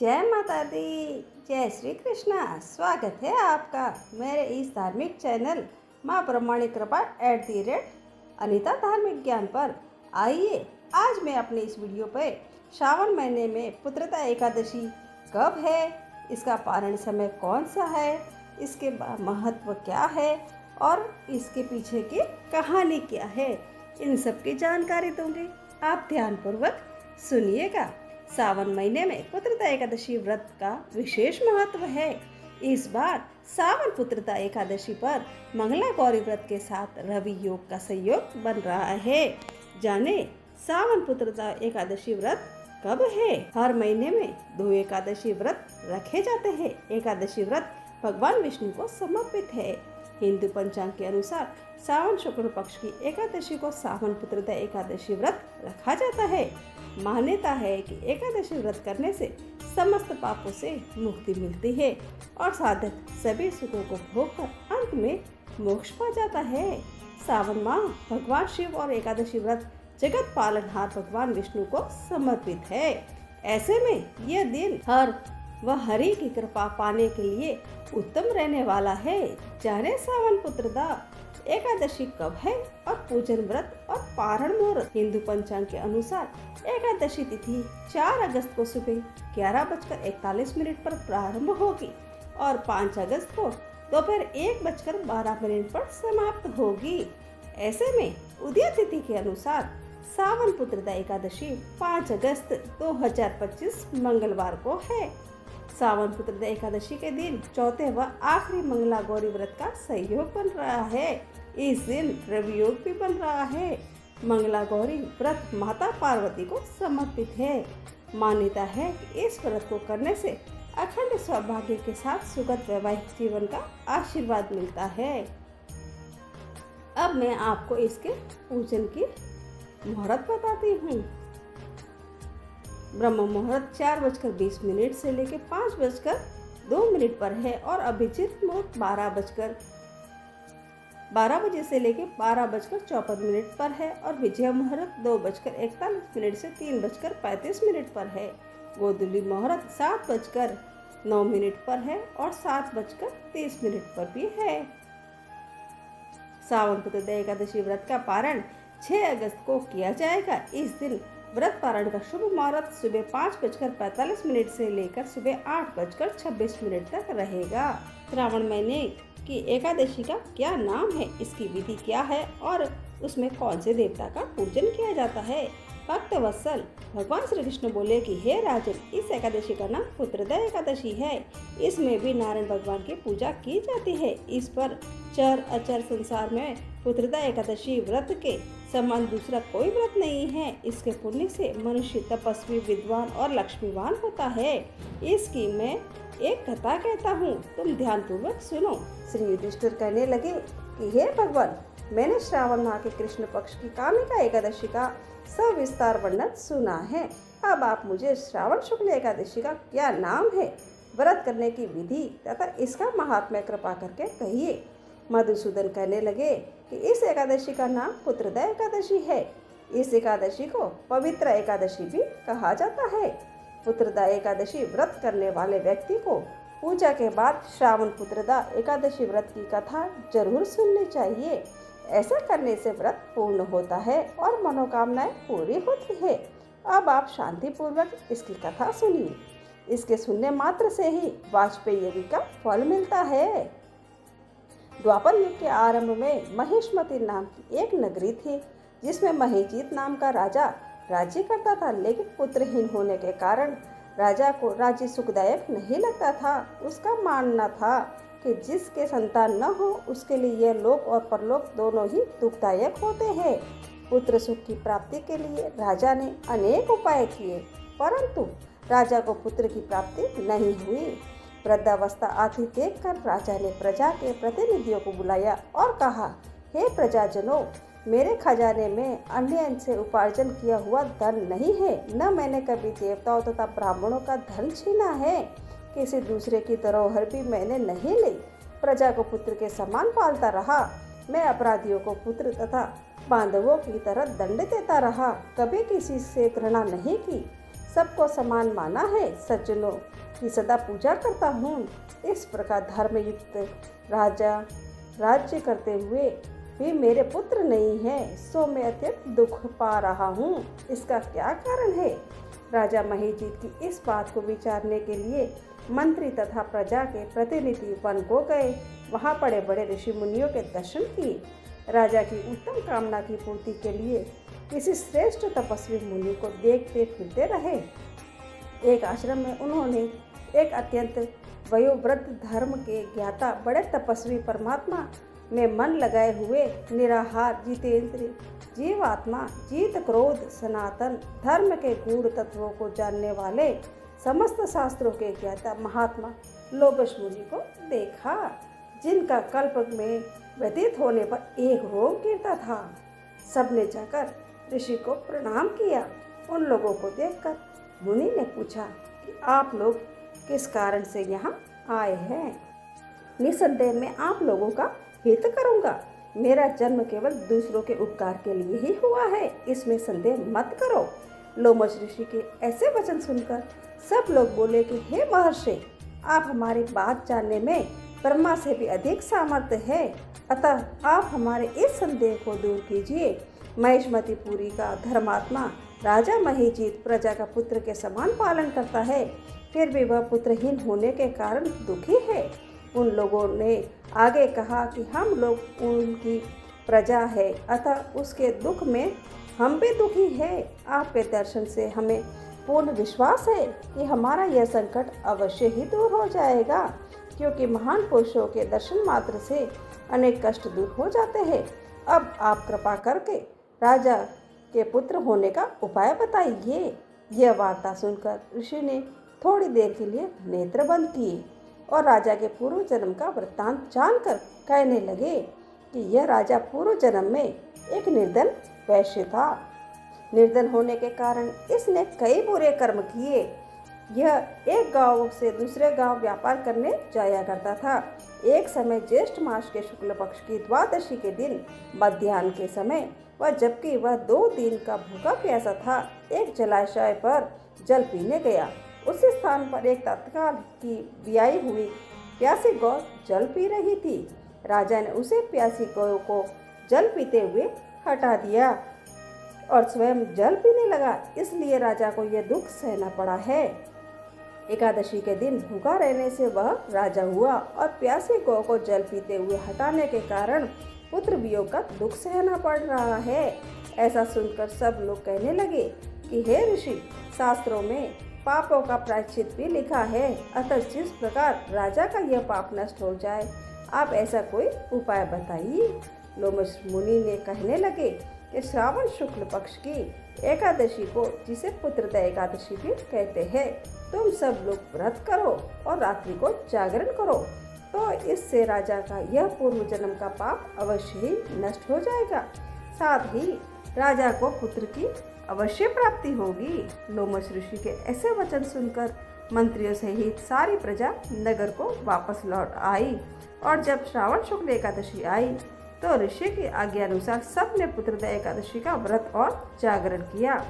जय माता दी। जय श्री कृष्णा। स्वागत है आपका मेरे इस धार्मिक चैनल माँ ब्रह्मांडी कृपा @अनीता धार्मिक ज्ञान पर। आइए आज मैं अपने इस वीडियो पे श्रावण महीने में पुत्रदा एकादशी कब है, इसका पारण समय कौन सा है, इसके महत्व क्या है और इसके पीछे की कहानी क्या है, इन सब की जानकारी दूंगी। आप ध्यानपूर्वक सुनिएगा। सावन महीने में पुत्रदा एकादशी व्रत का विशेष महत्व है। इस बार सावन पुत्रदा एकादशी पर मंगला गौरी व्रत के साथ रवि योग का संयोग बन रहा है। जाने सावन पुत्रदा एकादशी व्रत कब है। हर महीने में 2 एकादशी व्रत रखे जाते हैं। एकादशी व्रत भगवान विष्णु को समर्पित है। हिंदू पंचांग के अनुसार सावन शुक्ल पक्ष की एकादशी को सावन पुत्रदा एकादशी व्रत रखा जाता है। मान्यता है कि एकादशी व्रत करने से समस्त पापों से मुक्ति मिलती है और साधक सभी सुखों को भोगकर अंत में मोक्ष पा जाता है। सावन माह भगवान शिव और एकादशी व्रत जगत पालनहार भगवान विष्णु को समर्पित है। ऐसे में यह दिन हर व हरि की कृपा पाने के लिए उत्तम रहने वाला है। जाने सावन पुत्रदा एकादशी कब है और पूजन व्रत और पारण मुहूर्त। हिंदू पंचांग के अनुसार एकादशी तिथि 4 अगस्त को सुबह 11:41 पर प्रारंभ होगी और 5 अगस्त को दोपहर 1:12 पर समाप्त होगी। ऐसे में उदय तिथि के अनुसार सावन पुत्रदा एकादशी 5 अगस्त 2025 मंगलवार को है। सावन पुत्रदा एकादशी के दिन चौथे व आखिरी मंगला गौरी व्रत का संयोग बन रहा है। इस दिन रवि योग भी बन रहा है। मंगला गौरी व्रत माता पार्वती को समर्पित है। मान्यता है कि इस व्रत को करने से अखंड सौभाग्य के साथ सुखद वैवाहिक जीवन का आशीर्वाद मिलता है। अब मैं आपको इसके पूजन की मुहूर्त बताती हूँ। ब्रह्म मुहूर्त 4:20 से लेकर 5:02 पर है और अभिजित मुहूर्त 12 बजे से लेकर 12:54 पर है और विजय मुहूर्त 2:41 से 3:35 पर है। गोधूली मुहूर्त 7:09 पर है और 7:30 पर भी है। सावन पुत्रदा एकादशी व्रत का पारण 6 अगस्त को किया जाएगा। इस दिन व्रत पारण का शुभ मुहूर्त सुबह 5:45 से लेकर सुबह 8:26 तक रहेगा। श्रावण महीने की एकादशी का क्या नाम है, इसकी विधि क्या है और उसमें कौन से देवता का पूजन किया जाता है। भक्त वत्सल भगवान श्री कृष्ण बोले कि हे राजन, इस एकादशी का नाम पुत्रदा एकादशी है। इसमें भी नारायण भगवान की पूजा की जाती है। इस पर चर अचर संसार में पुत्रदा एकादशी व्रत के समान दूसरा कोई व्रत नहीं है। इसके पुण्य से मनुष्य तपस्वी, विद्वान और लक्ष्मीवान होता है। इसकी मैं एक कथा कहता हूँ, तुम ध्यान पूर्वक सुनो। श्री युधिष्ठिर कहने लगे कि हे भगवान, मैंने श्रावण माह के कृष्ण पक्ष की कामिका एकादशी का सविस्तार वर्णन सुना है। अब आप मुझे श्रावण शुक्ल एकादशी का क्या नाम है, व्रत करने की विधि तथा इसका महात्म्य कृपा करके कहिए। मधुसूदन कहने लगे कि इस एकादशी का नाम पुत्रदा एकादशी है। इस एकादशी को पवित्र एकादशी भी कहा जाता है। पुत्रदा एकादशी व्रत करने वाले व्यक्ति को पूजा के बाद श्रावण पुत्रदा एकादशी व्रत की कथा जरूर सुननी चाहिए। ऐसा करने से व्रत पूर्ण होता है और मनोकामनाएं पूरी होती है। अब आप शांति पूर्वक इसकी कथा सुनिए। इसके सुनने मात्र से ही वाजपेयी यज्ञ का फल मिलता है। द्वापर युग के आरंभ में महिष्मति नाम की एक नगरी थी, जिसमें महीजीत नाम का राजा राज्य करता था। लेकिन पुत्रहीन होने के कारण राजा को राज्य सुखदायक नहीं लगता था। उसका मानना था कि जिसके संतान न हो उसके लिए यह लोक और परलोक दोनों ही दुखदायक होते हैं। पुत्र सुख की प्राप्ति के लिए राजा ने अनेक उपाय किए, परंतु राजा को पुत्र की प्राप्ति नहीं हुई। वृद्धावस्था आती देखकर राजा ने प्रजा के प्रतिनिधियों को बुलाया और कहा, हे प्रजाजनों, मेरे खजाने में अन्य से उपार्जन किया हुआ धन नहीं है, न मैंने कभी देवताओं तथा ब्राह्मणों का धन छीना है। किसी दूसरे की धरोहर भी मैंने नहीं ली। प्रजा को पुत्र के समान पालता रहा। मैं अपराधियों को पुत्र तथा बांधवों की तरह दंड देता रहा। कभी किसी से घृणा नहीं की। सबको समान माना है, सज्जनों की सदा पूजा करता हूँ। इस प्रकार धर्मयुक्त राजा राज्य करते हुए भी मेरे पुत्र नहीं है, सो मैं अत्यंत दुख पा रहा हूँ। इसका क्या कारण है? राजा महीजीत की इस बात को विचारने के लिए मंत्री तथा प्रजा के प्रतिनिधि वन को गए। वहाँ बड़े बड़े ऋषि मुनियों के दर्शन किए। राजा की उत्तम कामना की पूर्ति के लिए किसी श्रेष्ठ तपस्वी मुनि को देखते फिरते रहे। एक आश्रम में उन्होंने एक अत्यंत वयोवृद्ध धर्म के ज्ञाता बड़े तपस्वी परमात्मा में मन लगाए हुए निराहार जितेंद्र जीवात्मा जीत क्रोध सनातन धर्म के गूढ़ तत्वों को जानने वाले समस्त शास्त्रों के ज्ञाता महात्मा लोमश मुनि को देखा, जिनका कल्प में व्यतीत होने पर एक रोग गिरता था। सबने जाकर ऋषि को प्रणाम किया। उन लोगों को देखकर मुनि ने पूछा कि आप लोग किस कारण से यहाँ आए हैं? निसंदेह मैं आप लोगों का हित करूँगा। मेरा जन्म केवल दूसरों के उपकार के लिए ही हुआ है, इसमें संदेह मत करो। लोमश ऋषि के ऐसे वचन सुनकर सब लोग बोले कि हे महर्षि, आप हमारी बात जानने में ब्रह्मा से भी अधिक सामर्थ्य है, अतः आप हमारे इस संदेह को दूर कीजिए। महिष्मतिपुरी का धर्मात्मा राजा महीजीत प्रजा का पुत्र के समान पालन करता है, फिर भी वह पुत्रहीन होने के कारण दुखी है। उन लोगों ने आगे कहा कि हम लोग उनकी प्रजा है, अतः उसके दुख में हम भी दुखी है। आपके दर्शन से हमें पूर्ण विश्वास है कि हमारा यह संकट अवश्य ही दूर हो जाएगा, क्योंकि महान पुरुषों के दर्शन मात्र से अनेक कष्ट दूर हो जाते हैं। अब आप कृपा करके राजा के पुत्र होने का उपाय बताइए। यह वार्ता सुनकर ऋषि ने थोड़ी देर के लिए नेत्र बंद किए और राजा के पूर्व जन्म का वृत्तांत जानकर कहने लगे कि यह राजा पूर्व जन्म में एक निर्धन वैश्य था। निर्धन होने के कारण इसने कई बुरे कर्म किए। यह एक गांव से दूसरे गांव व्यापार करने जाया करता था। एक समय ज्येष्ठ मास के शुक्ल पक्ष की द्वादशी के दिन मध्याह्न के समय जबकि वह 2 दिन का भूखा प्यासा था, एक जलाशय पर जल पीने गया। उस स्थान पर एक तत्काल की ब्याई हुई प्यासी गौ जल पी रही थी। राजा ने उसे प्यासी गौ को जल पीते हुए हटा दिया और स्वयं जल पीने लगा, इसलिए राजा को यह दुख सहना पड़ा है। एकादशी के दिन भूखा रहने से वह राजा हुआ और प्यासी गौ को जल पीते हुए हटाने के कारण पुत्र वियोग का दुख सहना पड़ रहा है। ऐसा सुनकर सब लोग कहने लगे कि हे ऋषि, शास्त्रों में पापों का प्रायश्चित भी लिखा है, अतः जिस प्रकार राजा का यह पाप नष्ट हो जाए, आप ऐसा कोई उपाय बताइए। लोमश मुनि ने कहने लगे कि श्रावण शुक्ल पक्ष की एकादशी को, जिसे पुत्रदा एकादशी भी कहते हैं, तुम सब लोग व्रत करो और रात्रि को जागरण करो, तो इससे राजा का यह पूर्व जन्म का पाप अवश्य ही नष्ट हो जाएगा। साथ ही राजा को पुत्र की अवश्य प्राप्ति होगी। लोमश ऋषि के ऐसे वचन सुनकर मंत्रियों सहित सारी प्रजा नगर को वापस लौट आई और जब श्रावण शुक्ल एकादशी आई तो ऋषि की आज्ञा अनुसार सबने पुत्रदा एकादशी का व्रत और जागरण किया।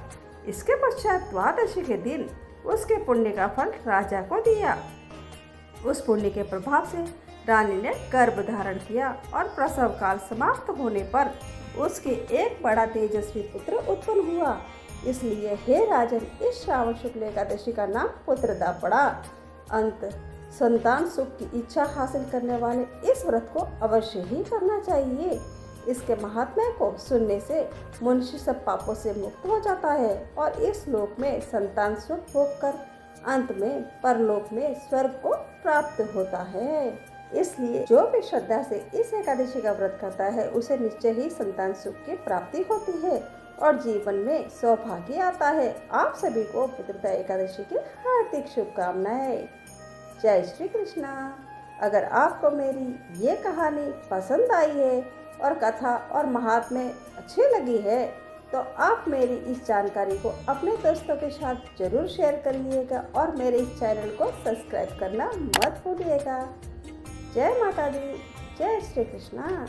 इसके पश्चात द्वादशी के दिन उसके पुण्य का फल राजा को दिया। उस पुण्य के प्रभाव से रानी ने गर्भ धारण किया और प्रसव काल समाप्त होने पर उसके एक बड़ा तेजस्वी पुत्र उत्पन्न हुआ। इसलिए हे राजन, इस श्रावण शुक्ल एकादशी का नाम पुत्रदा पड़ा। अंत संतान सुख की इच्छा हासिल करने वाले इस व्रत को अवश्य ही करना चाहिए। इसके महात्म्य को सुनने से मनुष्य सब पापों से मुक्त हो जाता है और इस लोक में संतान सुख भोग कर अंत में परलोक में स्वर्ग को प्राप्त होता है। इसलिए जो भी श्रद्धा से इस एकादशी का व्रत करता है उसे निश्चय ही संतान सुख की प्राप्ति होती है और जीवन में सौभाग्य आता है। आप सभी को पुत्रदा एकादशी की हार्दिक शुभकामनाएं। जय श्री कृष्णा। अगर आपको मेरी ये कहानी पसंद आई है और कथा और महात्म्य अच्छी लगी है तो आप मेरी इस जानकारी को अपने दोस्तों के साथ जरूर शेयर करिएगा और मेरे इस चैनल को सब्सक्राइब करना मत भूलिएगा। जय माता दी, जय श्री कृष्णा।